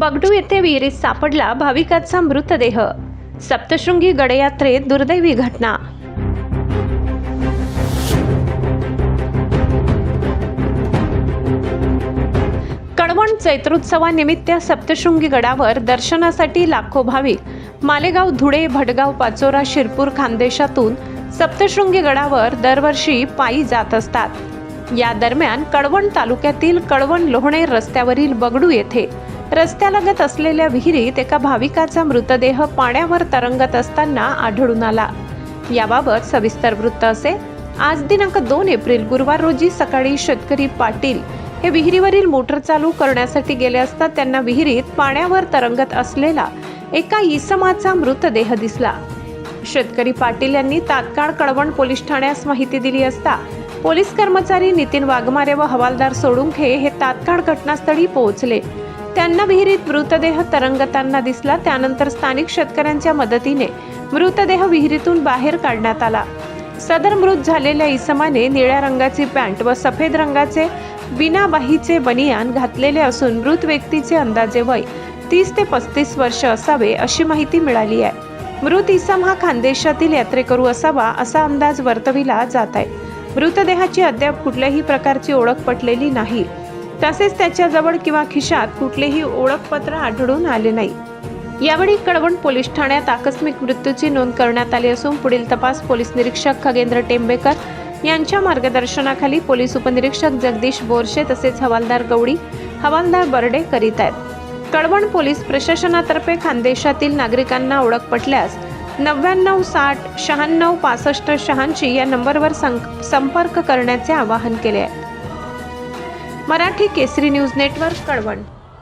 बगडू येथे विहिरीत सापडला भाविकाचा मृतदेह। सप्तशृंगी गडयात्रेत दुर्दैवी घटना। कळवण चैत्रोत्सवानिमित्त सप्तशृंगी गडावर दर्शनासाठी लाखो भाविक मालेगाव, धुळे, भडगाव, पाचोरा, शिरपूर, खानदेशातून सप्तशृंगी गडावर दरवर्षी पायी जात असतात। या दरम्यान कळवण तालुक्यातील कळवण लोहणे रस्त्यावरील बगडू येथे रस्त्यालगत असलेल्या विहिरीत एका भाविकाचा मृतदेह पाण्यावर तरंगत असताना आढळून आला। याबाबत सविस्तर वृत्त असे। आज दिनांक 2 एप्रिल गुरुवार रोजी सकाळी शेतकरी पाटील हे विहिरीवरील मोटर चालू करण्यासाठी गेले असता त्यांना विहिरीत पाण्यावर तरंगत असलेला एका इसमाचा मृतदेह दिसला। शेतकरी पाटील यांनी तात्काळ कळवण पोलीस ठाण्यास माहिती दिली असता पोलीस कर्मचारी नितीन वाघमारे व हवालदार सोळुंखे हे तात्काळ घटनास्थळी पोहोचले। त्यांना विहिरीत मृतदेह तरंगताना दिसला। त्यानंतर स्थानिक शेतकऱ्यांच्या मदतीने मृतदेह विहिरीतून बाहेर काढण्यात आला। सदर मृत झालेल्या इसमाने निळ्या रंगाची पॅन्ट व सफेद रंगाचे बिनाबाहीचे बनियान घातलेले असून मृत व्यक्तीचे अंदाजे वय 30 ते 35 वर्ष असावे अशी माहिती मिळाली आहे। मृत इसम हा खानदेशातील यात्रेकरू असावा असा अंदाज वर्तविला जात आहे। मृतदेहाची अद्याप कुठल्याही प्रकारची ओळख पटलेली नाही। तसेच त्याच्याजवळ किंवा खिशात कुठलेही ओळखपत्र आढळून आले नाही। यावेळी कळवण पोलीस ठाण्यात आकस्मिक मृत्यूची नोंद करण्यात आली असून पुढील तपास पोलीस निरीक्षक खगेंद्र टेंबेकर यांच्या मार्गदर्शनाखाली पोलीस उपनिरीक्षक जगदीश बोरशे तसेच हवालदार गवडी, हवालदार बर्डे करीत आहेत। कळवण पोलीस प्रशासनातर्फे खानदेशातील नागरिकांना ओळख पटल्यास 99 60 96 65 86 या नंबरवर संपर्क करण्याचे आवाहन केले आहे। मराठी केसरी न्यूज नेटवर्क कळवण।